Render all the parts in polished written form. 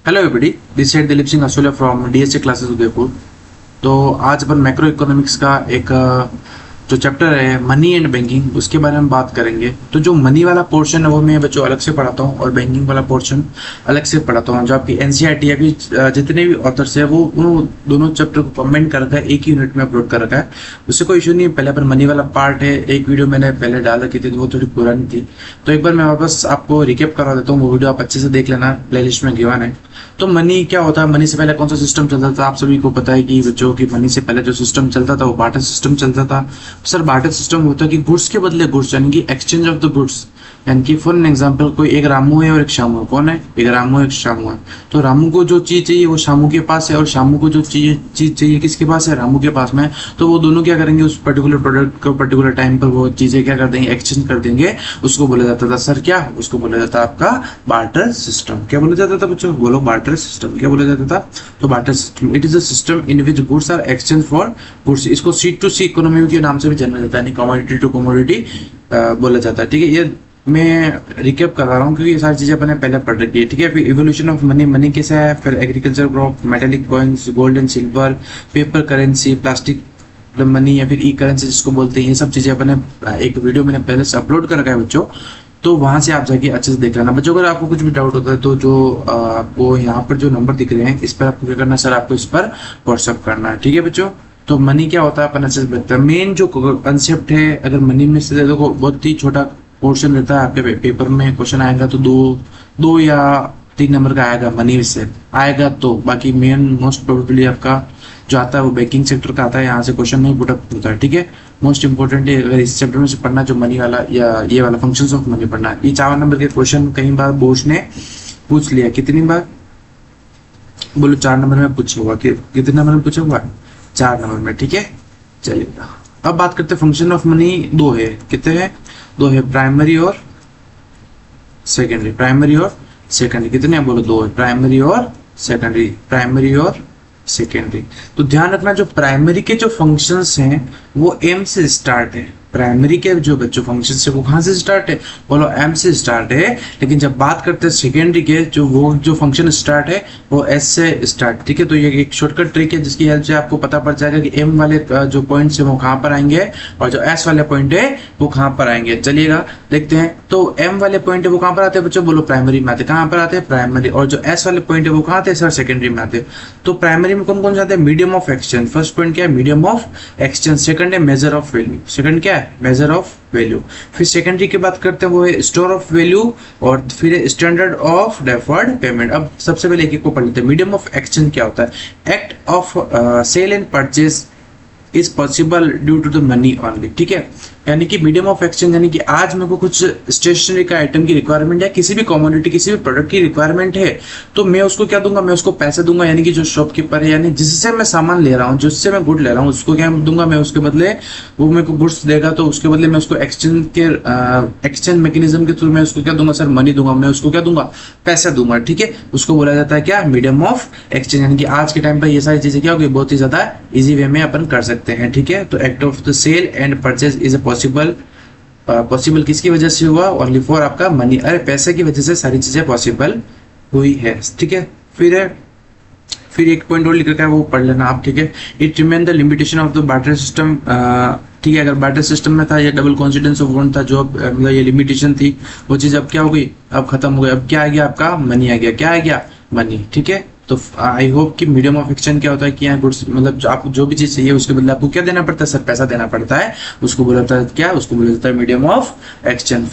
Hello everybody, this side Dilip Singh Asola from DSA classes Udaipur. तो आज अपन macro economics का एक जो चैप्टर है मनी एंड बैंकिंग उसके बारे में बात करेंगे। तो जो मनी वाला पोर्शन है वो मैं बच्चों अलग से पढ़ाता हूँ और बैंकिंग वाला पोर्शन अलग से पढ़ाता हूँ। जो आपकी एनसीईआरटी या फिर जितने भी ऑथर्स है वो दोनों चैप्टर को कमेंट कर रखा है, एक ही यूनिट में अपलोड कर रखा है। उससे कोई इशू नहीं है। पहले अपन मनी वाला पार्ट है, एक वीडियो मैंने पहले डाल रखी थी तो वो थोड़ी पुरानी थी, तो एक बार मैं वापस आपको रिकेप करा देता हूँ। वो वीडियो आप अच्छे से देख लेना, प्लेलिस्ट में गिवन है। तो मनी क्या होता है, मनी से पहले कौन सा सिस्टम चलता था आप सभी को पता है कि बच्चों की मनी से पहले जो सिस्टम चलता था वो बार्टर सिस्टम चलता था। सर बार्टर सिस्टम होता है कि गुड्स के बदले गुड्स, यानी कि एक्सचेंज ऑफ द गुड्स। यानी कि फॉर एन एग्जाम्पल कोई एक रामू है और एक शामू है। कौन है? एक रामू है एक शामू है। तो रामू को जो चीज चाहिए वो शामू के पास है और शामू को जो चीज चाहिए किसके पास है? रामू के पास में। तो वो दोनों क्या करेंगे, उस पर्टिकुलर प्रोडक्ट को पर्टिकुलर टाइम पर वो चीजें क्या कर देंगे, एक्सचेंज कर देंगे। उसको बोला जाता था सर क्या? उसको बोला जाता आपका बार्टर सिस्टम। क्या बोला जाता था बच्चों? बोलो बार्टर सिस्टम। क्या बोला जाता था? तो barter system it is a system in which goods are exchange for goods. इसको सी टू सी इकोनॉमी के नाम से भी जाना जाता है, यानी कमोडिटी टू कमोडिटी बोला जाता है। ठीक है, ये मैं रिकेप कर रहा हूँ क्योंकि ये सारी चीजें अपने पहले पढ़ रखी है। ठीक है, फिर इवोल्यूशन ऑफ मनी, मनी कैसा है, फिर agriculture crop, metallic coins, gold and silver, paper currency, plastic money या फिर ई करेंसी जिसको बोलते हैं, ये सब चीजें अपने एक वीडियो मैंने पहले से अपलोड कर रखा है बच्चों। तो वहां से आप जाके अच्छे से देख लेना बच्चों। अगर आपको कुछ भी डाउट होता है तो जो आपको यहाँ पर जो नंबर दिख रहे हैं इस पर आपको क्या करना है सर, आपको इस पर व्हाट्सअप करना है। ठीक है बच्चों, तो मनी क्या होता है अपन अच्छे से देखते हैं। मेन जो कंसेप्ट है, अगर मनी में से देखो बहुत ही छोटा पोर्शन रहता है, आपके पेपर में क्वेश्चन आएगा तो दो या 3 नंबर का आएगा, मनी से आएगा। तो बाकी मेन मोस्ट प्रोबेबली आपका जो आता है वो बैंकिंग सेक्टर का आता है, यहाँ से क्वेश्चन नहीं पुट अप होता है। ठीक है, मोस्ट इंपोर्टेंट है अगर इस चैप्टर में से पढ़ना जो मनी वाला या ये वाला फंक्शंस ऑफ मनी पढ़ना है। ये 4 नंबर के क्वेश्चन कई बार बोर्ड ने पूछ लिया। कितनी बार बोलो? 4 नंबर में पूछा हुआ। कितने नंबर में पूछा हुआ? 4 नंबर में। ठीक है, चलिए अब बात करते हैं फंक्शन ऑफ मनी। दो है, कितने हैं? दो है, प्राइमरी और सेकेंडरी। प्राइमरी और सेकेंडरी कितने हैं? बोलो दो है, प्राइमरी और सेकेंडरी। प्राइमरी और सेकेंडरी। तो ध्यान रखना जो प्राइमरी के जो फंक्शंस हैं वो एम से स्टार्ट है। प्राइमरी के जो बच्चों फंक्शन है वो कहाँ से स्टार्ट है? बोलो एम से स्टार्ट है। लेकिन जब बात करते हैं सेकेंडरी के जो फंक्शन स्टार्ट है वो एस से स्टार्ट। ठीक है, तो ये एक शॉर्टकट ट्रिक है जिसकी हेल्प से आपको पता पड़ जाएगा कि एम वाले जो पॉइंट्स है वो कहाँ पर आएंगे और जो एस वाले पॉइंट है वो कहाँ पर आएंगे। चलिएगा देखते हैं। तो एम वाले पॉइंट है वो कहाँ पर आते हैं बच्चों? बोलो प्राइमरी में आते हैं। कहाँ पर आते हैं? प्राइमरी। और जो एस वाले पॉइंट है वो कहाँ आते हैं सर? सेकेंडरी में आते हैं। तो प्राइमरी में कौन कौन जाते हैं? Medium of exchange. First point क्या है? Medium of exchange. सेकंड है मेजर ऑफ वैल्यू। सेकंड क्या है? Measure of value. फिर सेकेंडरी की बात करते हैं वो है स्टोर ऑफ वैल्यू और फिर स्टैंडर्ड ऑफ डेफर्ड पेमेंट। अब सबसे पहले एक को पढ़ लेते हैं। मीडियम ऑफ एक्सचेंज क्या होता है? Act of sale and purchase is possible due to the money only. ठीक है, यानी कि मीडियम ऑफ एक्सचेंज यानी कि आज मेरे को कुछ स्टेशनरी का आइटम की रिक्वायरमेंट है, किसी भी कमोडिटी किसी भी प्रोडक्ट की रिक्वायरमेंट है, तो मैं उसको क्या दूंगा? मैं उसको पैसे दूंगा। यानी कि जो शॉपकीपर है, यानी जिससे मैं सामान ले रहा हूँ, जिससे मैं गुड ले रहा हूँ, उसको क्या दूंगा? मैं उसके बदले वो मेरे को गुड्स देगा, तो उसके बदले मैं उसको एक्सचेंज मैकेनिज्म के थ्रू मैं उसको क्या दूंगा सर? मनी दूंगा। मैं उसको क्या दूंगा? पैसा दूंगा। ठीक है, उसको बोला जाता है क्या? Medium of exchange. यानी कि आज के टाइम पर ये सारी चीजें क्या होगी? बहुत ही ज्यादा इजी वे में अपन कर सकते हैं। ठीक है, तो act of the sale and purchase is a possible किसकी वजह से हुआ? ओनली फॉर आपका मनी। अरे पैसे की वजह से सारी चीजें पॉसिबल हुई है। ठीक है, फिर एक पॉइंट और लिख रखा है वो पढ़ लेना आप। ठीक है, it remain the limitation of the barter system. ठीक है, अगर बार्टर सिस्टम में था या डबल कॉन्सिडेंस ऑफ वन था, जो मतलब ये लिमिटेशन थी, वो चीज अब क्या हो गई? अब खत्म हो गई। अब क्या आ गया? आपका मनी आ गया। क्या आ गया? मनी। ठीक है, तो आई होप कि मीडियम ऑफ एक्सचेंज क्या होता है कि यहाँ गुड्स मतलब जो आपको जो भी चीज चाहिए उसके बदले आपको क्या देना पड़ता है सर? पैसा देना पड़ता है। उसको बोला जाता है क्या? उसको बोला जाता है मीडियम ऑफ एक्सचेंज।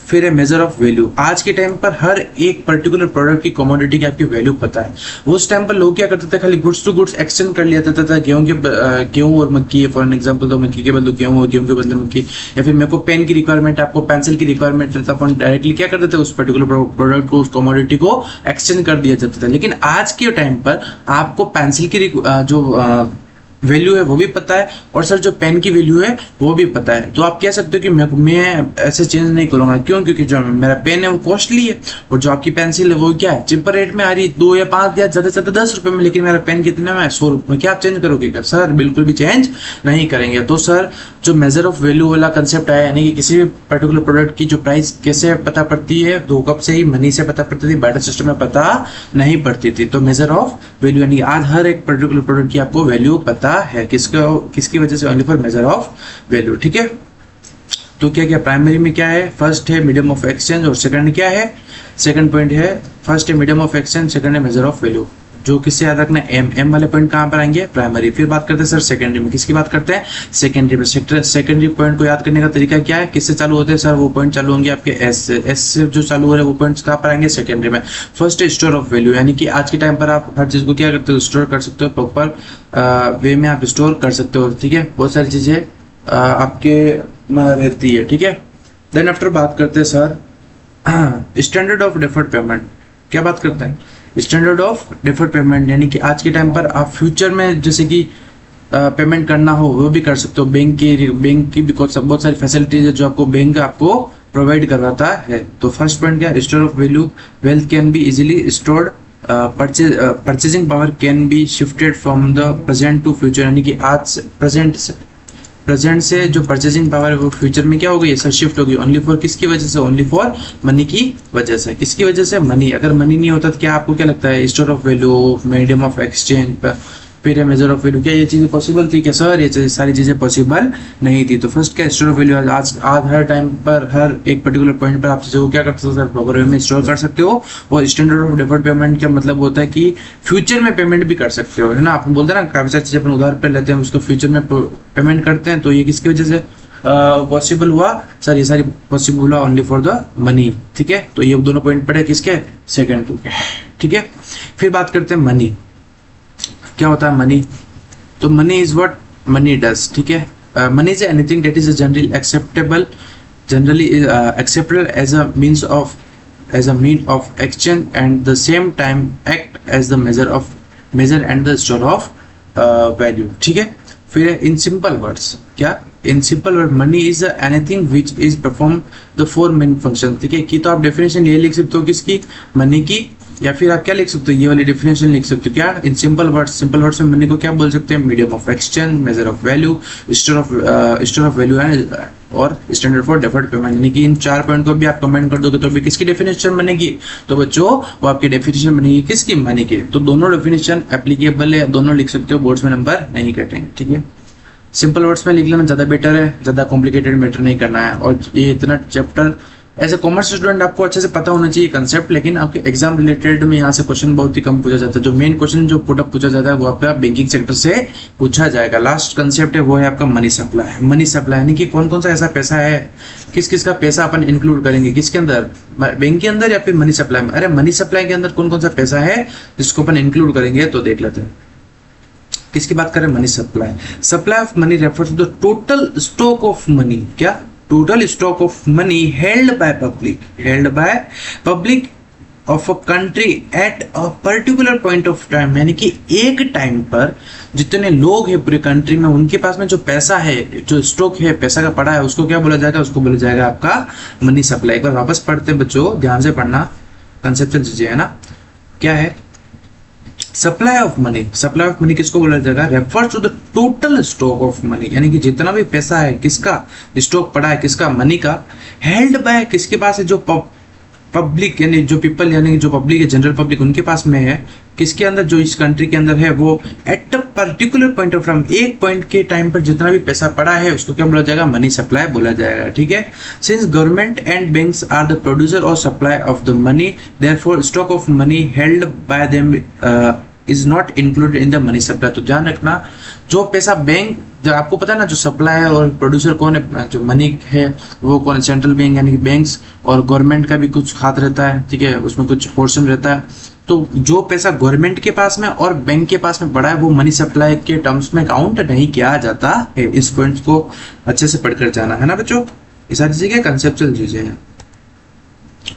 फिर है मेजर ऑफ वैल्यू। आज के टाइम पर हर एक पर्टिकुलर प्रोडक्ट की कमोडिटी की आपकी वैल्यू पता है। उस टाइम पर लोग क्या करते थे? खाली गुड्स टू गुड्स एक्सचेंज कर लिया जाता था। गेहूं और मक्की है फॉर एन एग्जाम्पल, तो मक्की के बदले गेहूं और गेहूं के बदले मक्की। या फिर मेरे को पेन की रिक्वायरमेंट है, आपको पेंसिल की रिक्वायरमेंट रहता, अपन डायरेक्टली क्या करते थे? उस पर्टिकुलर प्रोडक्ट को, उस कमोडिटी को एक्सचेंज कर दिया जाता था। लेकिन आज के टाइम पर आपको पेंसिल की जो वैल्यू है वो भी पता है, और सर जो पेन की वैल्यू है वो भी पता है। तो आप कह सकते हो कि मैं ऐसे चेंज नहीं करूंगा, क्यों? क्योंकि जो मेरा पेन है वो कॉस्टली है, और जो आपकी पेंसिल है वो क्या है, चिपर रेट में आ रही है, 2 या 5 या ज्यादा से ज्यादा 10 रुपए में, लेकिन मेरा पेन कितने में है, 100 रुपए में। क्या आप चेंज करोगे क्या? सर बिल्कुल भी चेंज नहीं करेंगे। तो सर जो मेजर ऑफ वैल्यू वाला कंसेप्ट आया, यानी कि किसी भी पर्टिकुलर प्रोडक्ट की जो प्राइस कैसे पता पड़ती है, तो कब से ही मनी से पता पड़ती थी, बैटर सिस्टम में पता नहीं पड़ती थी। तो मेजर ऑफ वैल्यू यानी आज हर एक पर्टिकुलर प्रोडक्ट की आपको वैल्यू पता है, किसकी वजह से, only for measure of value. ठीक है, तो क्या क्या प्राइमरी में क्या है, फर्स्ट है मीडियम ऑफ एक्सचेंज, और सेकंड क्या है, सेकंड पॉइंट है, फर्स्ट है मीडियम ऑफ एक्सचेंज, सेकंड है मेजर ऑफ वैल्यू। जो किससे याद रखना है, एम वाले पॉइंट कहाँ पर आएंगे, प्राइमरी। फिर बात करते हैं सर सेकेंडरी में, किसकी बात करते हैं, सेकेंडरी में। सेकेंडरी पॉइंट को याद करने का तरीका क्या है, किससे चालू होते हैं सर, वो पॉइंट चालू होंगे आपके एस से। एस से जो चालू हो रहे हैं वो पॉइंट्स कहाँ पर आएंगे, सेकेंडरी में। फर्स्ट है स्टोर ऑफ वैल्यू, यानी कि आज के टाइम पर आप हर चीज को क्या करते हो, स्टोर कर सकते हो, प्रॉपर वे में आप स्टोर कर सकते हो। ठीक है, बहुत सारी चीजें आपके रहती है। ठीक है, देन आफ्टर बात करते हैं sir standard of deferred payment. क्या बात करते हैं, स्टैंडर्ड ऑफ डिफर्ड पेमेंट, यानी कि आज के टाइम पर आप फ्यूचर में जैसे कि पेमेंट करना हो वो भी कर सकते हो। बैंक की भी बहुत सारी फैसिलिटीज है जो आपको बैंक आपको प्रोवाइड करवाता है। तो फर्स्ट पॉइंट क्या, store of value, wealth can be easily stored, purchasing power can be shifted from the present to future, यानी कि आज प्रेजेंट से जो परचेजिंग पावर है वो फ्यूचर में क्या हो गई, सर शिफ्ट होगी। ओनली फॉर किसकी वजह से, ओनली फॉर मनी की वजह से। किसकी वजह से, मनी। अगर मनी नहीं होता तो क्या आपको क्या लगता है, store of value, medium of exchange, फिर मेजर ऑफ वैल्यू, क्या ये चीजें पॉसिबल थी क्या सर, ये सारी चीजें पॉसिबल नहीं थी। तो फर्स्ट क्या, स्टोर ऑफ वैल्यू, आज हर टाइम पर हर एक पर्टिकुलर पॉइंट पर आप चीजों को क्या कर सकते हो सर, प्रॉपर वे में स्टोर कर सकते हो। और स्टैंडर्ड ऑफ डिफर्ड पेमेंट का मतलब होता है कि फ्यूचर में पेमेंट भी कर सकते हो, है ना। आप बोलते हैं ना काफी सारी चीजें अपन उधार पर लेते हैं, उसको फ्यूचर में पेमेंट करते हैं, तो ये किसकी वजह से पॉसिबल हुआ सर, ये सारी पॉसिबल हुआ ओनली फॉर द मनी। ठीक है, तो ये दोनों पॉइंट पड़े किसके, सेकंड के। ठीक है, फिर बात करते हैं मनी। क्या होता है मनी, तो money is what money does. ठीक है, money is anything that is generally acceptable as a mean of exchange and the same time act as the measure and the store of value। ठीक है, फिर in simple words, क्या in simple word, money is anything which is perform the 4 main function. ठीक है, की तो आप definition ये लिख सकते हो किसकी, मनी की, या फिर आप क्या लिख सकते हो, ये वाली डेफिनेशन लिख सकते हो, क्या इन सिंपल वर्ड्स में मनी को क्या बोल सकते हैं, medium of exchange, measure of value, store of value है, और स्टैंडर्ड फॉर डिफर्ड पेमेंट। यानी कि इन 4 पॉइंट को भी आप कमेंट कर दोगे तो भी किसकी डेफिनेशन बनेगी, तो बच्चों वो आपकी डेफिनेशन बनेगी किसकी, मनी की। तो दोनों डेफिनेशन एप्लीकेबल है, दोनों लिख सकते हो, बोर्ड्स में नंबर नहीं कटेंगे। ठीक है, सिंपल वर्ड्स में लिख लेना ज़्यादा बेटर है, ज़्यादा कॉम्प्लिकेटेड मैटर नहीं करना है। और ये इतना chapter as a commerce student आपको अच्छे से पता होना चाहिए कंसेप्ट, लेकिन आपके एग्जाम रिलेटेड में यहाँ से क्वेश्चन बहुत ही कम पूछा जाता है। जो मेन क्वेश्चन जो पुटअप पूछा जाता है वो आपका बैंकिंग सेक्टर से पूछा जाएगा। लास्ट कंसेप्ट है वो है आपका मनी सप्लाई। मनी सप्लाई यानी कि कौन कौन सा ऐसा पैसा है, किस किस का पैसा अपन इंक्लूड करेंगे, किसके अंदर, बैंक के अंदर या फिर मनी सप्लाई में। अरे मनी सप्लाई के अंदर कौन कौन सा पैसा है जिसको अपन इंक्लूड करेंगे, तो देख लेते हैं। किसकी बात करें, money supply. Supply of money refers to the total stock of money, क्या total stock of money held by public of a country at a particular point of time. यानी कि एक टाइम पर जितने लोग हैं पूरे कंट्री में, उनके पास में जो पैसा है, जो स्टॉक है, पैसा का पड़ा है, उसको क्या बोला जाएगा, उसको बोला जाएगा आपका मनी सप्लाई। एक बार वापस पढ़ते हैं बच्चों, ध्यान से पढ़ना, कंसेप्चुअल चीजें है ना। क्या है supply of money, supply of money किसको बोला जाएगा, refers to the total stock of money. यानी कि जितना भी पैसा है, किसका स्टॉक पड़ा है, किसका, मनी का, हेल्ड बाय, किसके पास है, जो पब्लिक यानी जो पीपल यानी जो पब्लिक है, जनरल पब्लिक, उनके पास में है, किसके अंदर, जो इस कंट्री के अंदर है, वो eight a particular point of time, एक पॉइंट के टाइम पर जितना भी पैसा पड़ा है उसको क्या बोला जाएगा, मनी सप्लाई बोला जाएगा। ठीक है, since government and banks are the producer और supply of the money, therefore stock of money held by them is not included in the money supply. तो ध्यान रखना, जो पैसा बैंक, जो आपको पता है ना, जो सप्लाई है और प्रोड्यूसर कौन है, जो मनी है वो कौन है, सेंट्रल बैंक यानी कि बैंक्स, और गवर्नमेंट का भी कुछ हाथ रहता है। ठीक है, उसमें कुछ पोर्शन रहता है। तो जो पैसा गवर्नमेंट के पास में और बैंक के पास में पड़ा है वो मनी सप्लाई के टर्म्स में काउंट नहीं किया जाता है। इस पॉइंट को अच्छे से पढ़कर जाना है ना बच्चों, ये सारी चीजें कंसेप्चुअल चीजें हैं।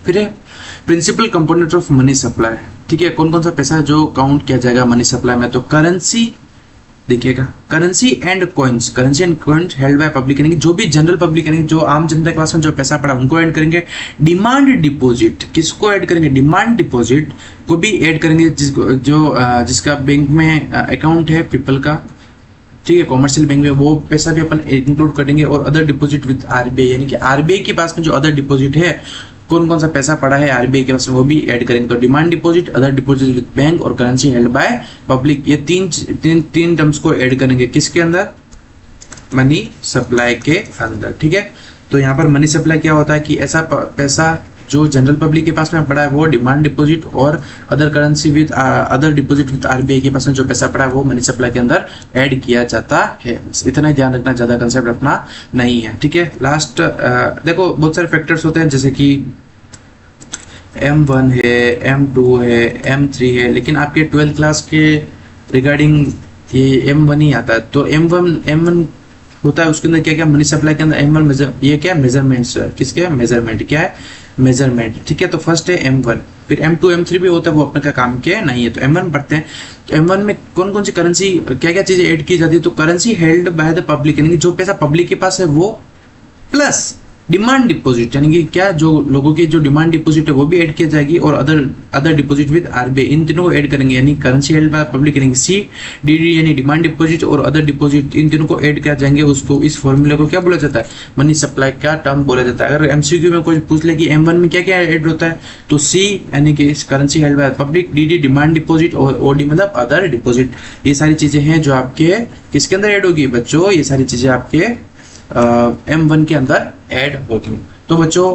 फिर principal component of money supply. ठीक है, कौन कौन सा पैसा है जो काउंट किया जाएगा मनी सप्लाई में, तो करेंसी, देखिएगा, currency and coins, currency and coins held by public यानी कि जो भी जनरल पब्लिक यानी जो आम जनता के पास में जो पैसा पड़ा उनको ऐड करेंगे। डिमांड डिपॉजिट किसको ऐड करेंगे, डिमांड डिपॉजिट को भी ऐड करेंगे जिसका बैंक में अकाउंट है पीपल का, ठीक है, कॉमर्शियल बैंक में, वो पैसा भी अपन इंक्लूड करेंगे। और अदर डिपॉजिट विद आरबीआई यानी कि आरबीआई के पास में जो अदर डिपॉजिट है, कौन कौन सा पैसा पड़ा है आरबीआई के पास में वो भी ऐड करेंगे। तो demand deposit, other deposit with bank और करेंसी हेल्ड बाय पब्लिक, ये तीन टर्म्स को ऐड करेंगे किसके अंदर, मनी सप्लाई के अंदर, ठीक है। तो यहाँ पर मनी सप्लाई क्या होता है कि ऐसा पैसा जो जनरल पब्लिक के पास में पड़ा है वो डिमांड डिपॉजिट और other currency with other deposit with RBI के पास में जो पैसा पड़ा है वो मनी सप्लाई के अंदर ऐड किया जाता है। इतना ही ध्यान रखना, ज्यादा कंसेप्ट रखना नहीं है, ठीक है। लास्ट देखो बहुत सारे फैक्टर्स होते हैं जैसे कि M1 है, M2 है, M3 है, लेकिन आपके 12th क्लास के रिगार्डिंग ये M1 ही आता है। तो M1 होता है, उसके अंदर क्या क्या मनी सप्लाई के अंदर M1 मेजर, ये क्या है मेजरमेंट्स, किसके मेजरमेंट, क्या है मेजरमेंट, ठीक है। तो फर्स्ट है M1, फिर M2 M3 भी होता है, वो अपने का काम के नहीं है। तो M1 पढ़ते हैं। तो M1 में कौन कौन सी करेंसी क्या क्या चीजें ऐड की जाती है, तो currency held by the public यानी कि जो पैसा पब्लिक के पास है वो, प्लस डिमांड डिपॉजिट यानी कि क्या जो लोगों की जो डिमांड डिपॉजिट है वो भी ऐड किया जाएगी, और अदर डिपॉजिट विद आरबीआई, इन तीनों को ऐड करेंगे यानी करेंसी हेल्ड बाय पब्लिक यानी सी डीडी यानी डिमांड डिपॉजिट और अदर डिपॉजिट, इन तीनों को ऐड किया जाएंगे। उसको इस फॉर्मूले को क्या बोला जाता है, मनी सप्लाई का टर्म बोला जाता है। अगर एमसीक्यू में कोई पूछ ले कि M1 में क्या क्या ऐड होता है, तो सी यानी कि currency held by public, DD demand deposit और ओडी मतलब अदर डिपॉजिट, ये सारी चीजें हैं जो आपके किसके अंदर ऐड होगी बच्चों, ये सारी चीजें आपके M1 के अंदर ऐड होगी। तो बच्चों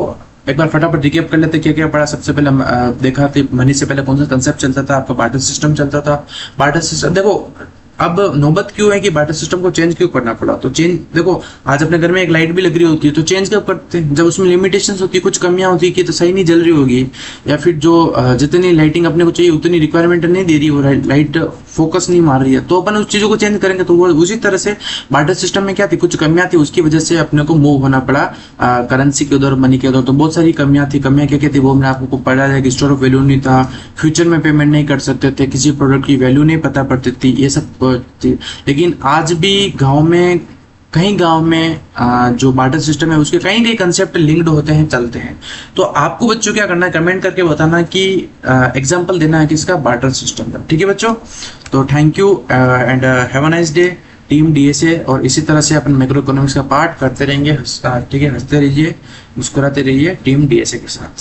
एक बार फटाफट रिकैप कर लेते क्या क्या पढ़ा। सबसे पहले हम देखा था मनी से पहले कौन सा कंसेप्ट चलता था, आपका बार्टर सिस्टम चलता था। बार्टर सिस्टम देखो अब नौबत क्यों है कि बार्टर सिस्टम को चेंज क्यों करना पड़ा, तो चेंज देखो आज अपने घर में एक लाइट भी लग रही होती है तो चेंज कब करते हैं, जब उसमें लिमिटेशंस होती है, कुछ कमियां होती है कि तो सही नहीं जल रही होगी, या फिर जो जितनी लाइटिंग अपने को चाहिए उतनी रिक्वायरमेंट नहीं दे रही, वो लाइट फोकस नहीं मार रही है, तो अपन उस चीजों को चेंज करेंगे। तो वो उसी तरह से बार्टर सिस्टम में क्या थी, कुछ कमियां थी, उसकी वजह से अपने को मूव होना पड़ा करेंसी के उधर, मनी के उधर। तो बहुत सारी कमियां थी, कमियां क्या क्या थी वो मैंने आपको पढ़ा है कि स्टोर ऑफ वैल्यू नहीं था, फ्यूचर में पेमेंट नहीं कर सकते थे, किसी प्रोडक्ट की वैल्यू नहीं पता पड़ती थी, ये सब थी। लेकिन आज भी कई गांव में जो बार्टर सिस्टम है उसके कई कई कंसेप्ट लिंक्ड होते हैं, चलते हैं। तो आपको बच्चों क्या करना है, कमेंट करके बताना कि एग्जांपल देना है किसका, बार्टर सिस्टम का, ठीक है बच्चों। तो thank you and have a nice day team DSA. और इसी तरह से अपन मैक्रो इकोनॉमिक्स का पार्ट करते रहेंगे, ठीक है, हंसते रहिए, मुस्कुराते रहिए टीम डीएसए के साथ।